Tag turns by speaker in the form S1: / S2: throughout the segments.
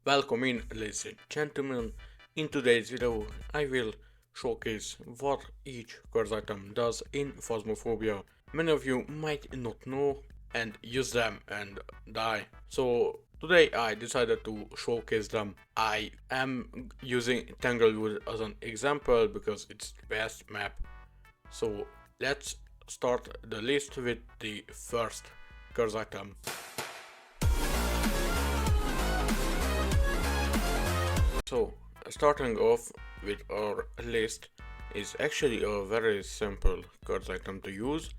S1: Welcome in, ladies and gentlemen. In today's video, I will showcase what each curse item does in Phasmophobia. Many of you might not know and use them and die. So today I decided to showcase them. I am using Tanglewood as an example because it's the best map. So let's start the list with the first curse item. So, starting off with our list is actually a very simple cards item to use,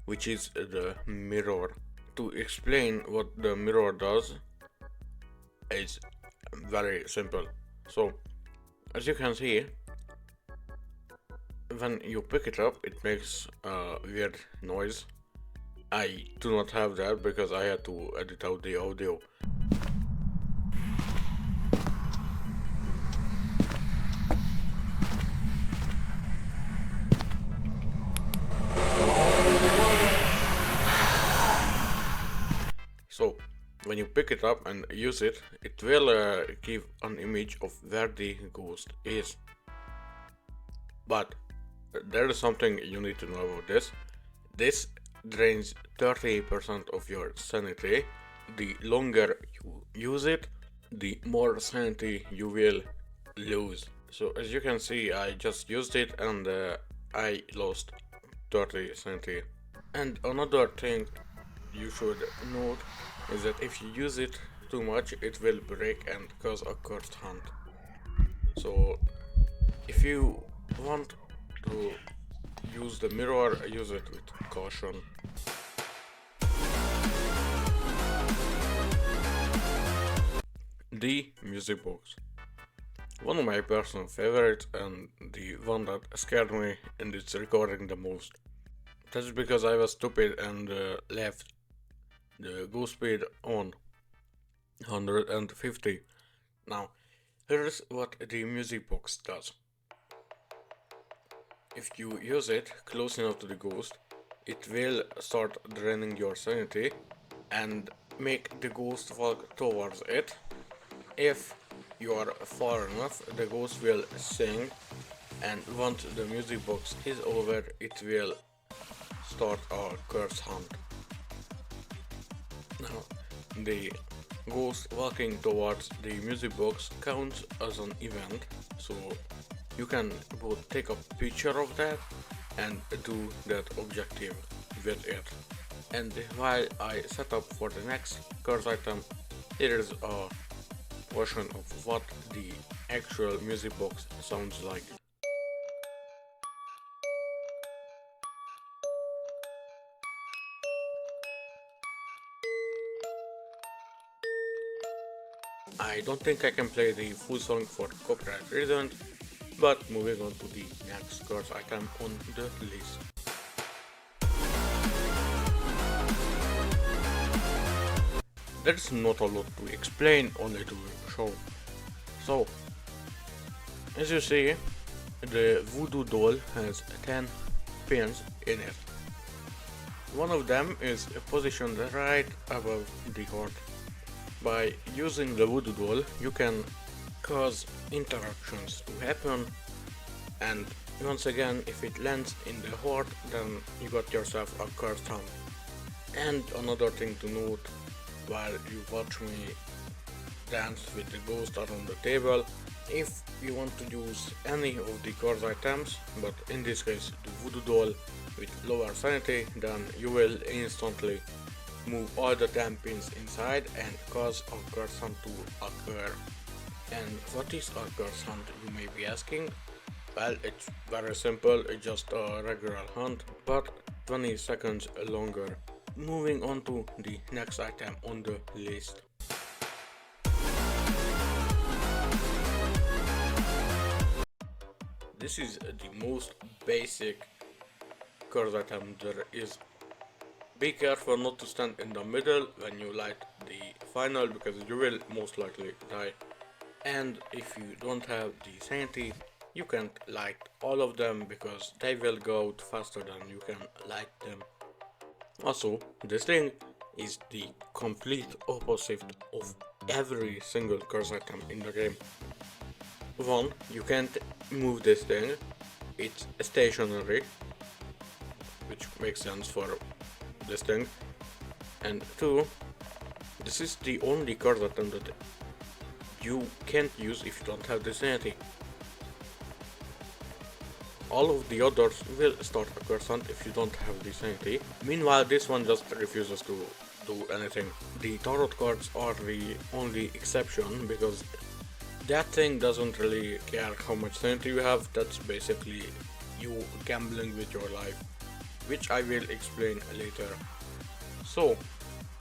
S1: which is the mirror. To explain what the mirror does is very simple. So, as you can see, when you pick it up, it makes a weird noise. I do not have that because I had to edit out the audio. So, when you pick it up and use it, it will give an image of where the ghost is. But there is something you need to know about this. This drains 30% of your sanity. The longer you use it, the more sanity you will lose. So as you can see, I just used it and I lost 30 sanity. And another thing you should note is that if you use it too much, it will break and cause a cursed hunt. So if you want to use the mirror, use it with caution. The music box. One of my personal favorites and the one that scared me in this recording the most. That's because I was stupid and left the go speed on 150. Now, here's what the music box does. If you use it close enough to the ghost, it will start draining your sanity and make the ghost walk towards it. If you are far enough, the ghost will sing, and once the music box is over, it will start a curse hunt. Now, the ghost walking towards the music box counts as an event, so you can both take a picture of that and do that objective with it. And while I set up for the next curse item, here is a version of what the actual music box sounds like. I don't think I can play the full song for copyright reasons, but moving on to the next curse item on the list. There's not a lot to explain, only to show. So, as you see, the Voodoo doll has 10 pins in it. One of them is positioned right above the heart. By using the Voodoo doll, you can cause interactions to happen, and once again, if it lands in the heart, then you got yourself a cursed hunt. And another thing to note while you watch me dance with the ghost around the table, if you want to use any of the curse items, but in this case the Voodoo doll with lower sanity, then you will instantly move all the 10 pins inside and cause a curse hunt to occur. And what is a curse hunt, you may be asking? Well, it's very simple, it's just a regular hunt, but 20 seconds longer. Moving on to the next item on the list. This is the most basic curse item there is. Be careful not to stand in the middle when you light the final, because you will most likely die. And if you don't have the sanity, you can't light all of them because they will go out faster than you can light them. Also, this thing is the complete opposite of every single curse item in the game. One, you can't move this thing, it's stationary, which makes sense for this thing. And two, this is the only curse item that you can't use if you don't have the sanity. All of the others will start a curse hunt if you don't have the sanity. Meanwhile, this one just refuses to do anything. The tarot cards are the only exception because that thing doesn't really care how much sanity you have. That's basically you gambling with your life, which I will explain later. So,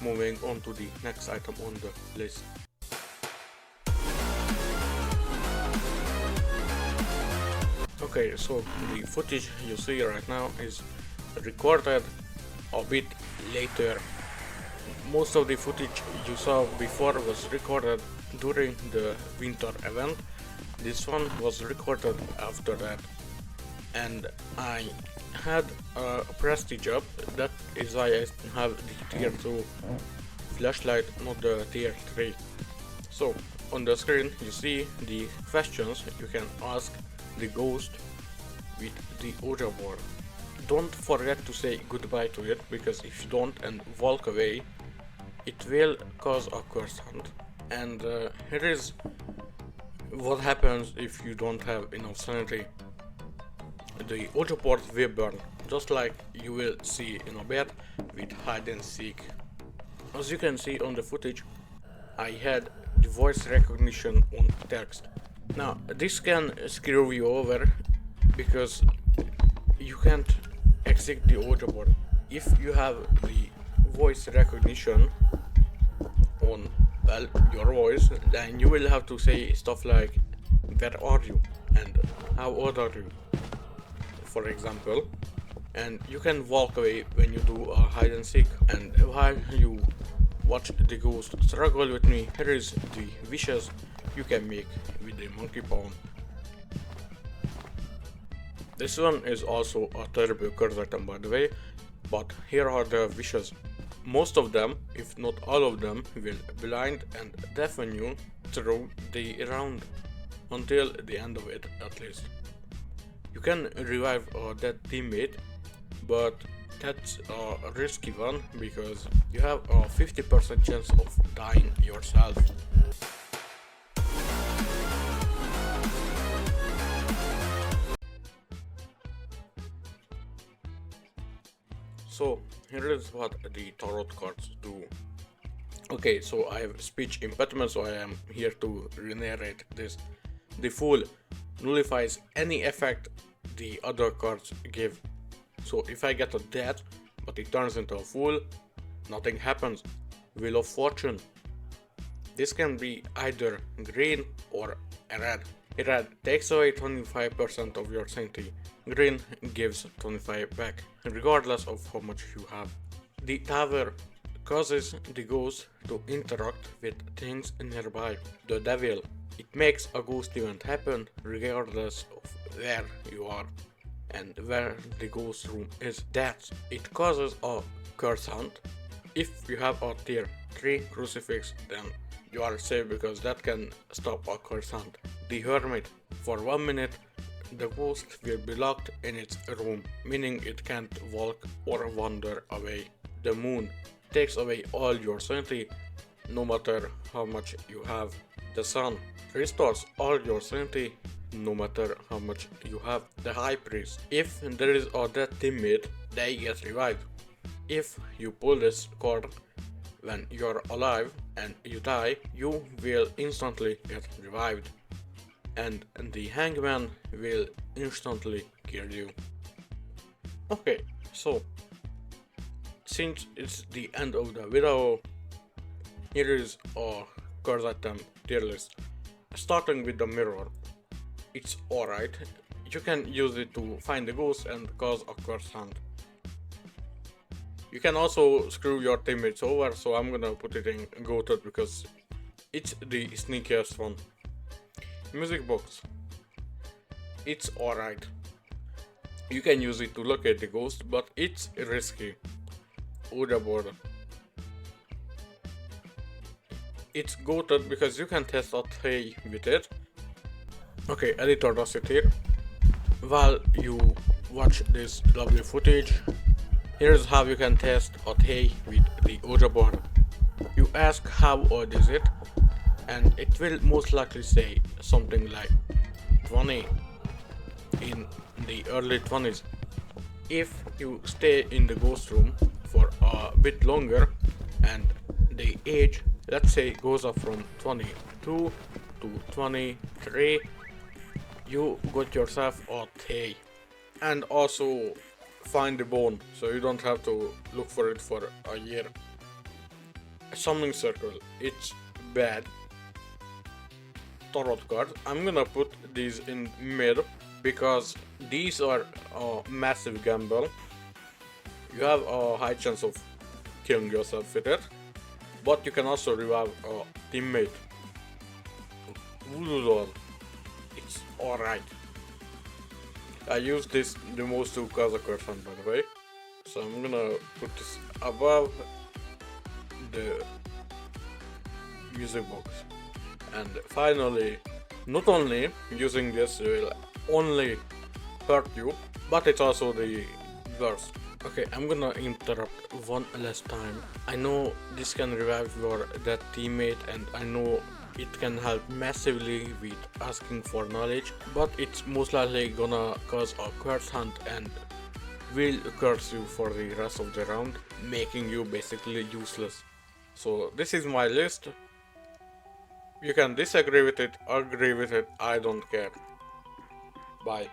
S1: moving on to the next item on the list. Okay, so the footage you see right now is recorded a bit later. Most of the footage you saw before was recorded during the winter event. This one was recorded after that, and I had a prestige up. That is why I have the tier 2 flashlight, not the tier 3. So on the screen you see the questions you can ask the ghost with the oujia board. Don't forget to say goodbye to it, because if you don't and walk away, it will cause a curse hunt. And here is what happens if you don't have enough sanity. The oujia board will burn, just like you will see in a bed with hide and seek. As you can see on the footage, I had the voice recognition on text. Now this can screw you over because you can't exit the oujia board. If you have the voice recognition on, well, your voice, then you will have to say stuff like where are you and how old are you, for example. And you can walk away when you do a hide and seek. And while you watch the ghost struggle with me, here is the wishes you can make with the monkey pawn. This one is also a terrible curse item, by the way, but here are the wishes. Most of them, if not all of them, will blind and deafen you through the round, until the end of it at least. You can revive a dead teammate, but that's a risky one because you have a 50% chance of dying yourself. So here is what the tarot cards do. Okay, so I have speech impediment, so I am here to narrate this. The Fool nullifies any effect the other cards give. So if I get a death, but it turns into a Fool, nothing happens. Wheel of Fortune. This can be either green or red. Red takes away 25% of your sanity. Green gives 25 back, regardless of how much you have. The Tower causes the ghost to interact with things nearby. The Devil. It makes a ghost event happen regardless of where you are and where the ghost room is. Death. It causes a curse hunt. If you have a tier 3 crucifix, then you are safe because that can stop a curse hunt. The Hermit. For 1 minute, the ghost will be locked in its room, meaning it can't walk or wander away. The Moon takes away all your sanity, no matter how much you have. The Sun restores all your sanity, no matter how much you have. The High Priest. If there is a dead teammate, they get revived. If you pull this card when you're alive and you die, you will instantly get revived. And the Hangman will instantly kill you. Okay, so since it's the end of the video, here is a curse item tier list. Starting with the Mirror. It's alright. You can use it to find the ghost and cause a curse hunt. You can also screw your teammates over, so I'm gonna put it in goated because it's the sneakiest one. Music Box. It's alright. You can use it to locate the ghost, but it's risky. Oujia board. it's goated because you can test out hay with it. Okay, editor does it here. While you watch this lovely footage, here's how you can test out hay with the oujia board. You ask how old is it, and it will most likely say something like 20 in the early 20s. If you stay in the ghost room for a bit longer and the age, let's say, goes up from 22 to 23, you got yourself a hay. And also find the bone, so you don't have to look for it for a year. A summoning circle, it's bad. Tarot card, I'm gonna put these in mid because these are a massive gamble. You have a high chance of killing yourself with it, but you can also revive a teammate. Voodoo doll, it's alright. I use this the most to cause a curse hunt, by the way. So I'm gonna put this above the music box. And finally, not only using this will only hurt you, but it's also the worst. Okay, I'm gonna interrupt one last time. I know this can revive your dead teammate, and I know it can help massively with asking for knowledge, but it's most likely gonna cause a curse hunt and will curse you for the rest of the round, making you basically useless. So this is my list. You can disagree with it, agree with it, I don't care. Bye.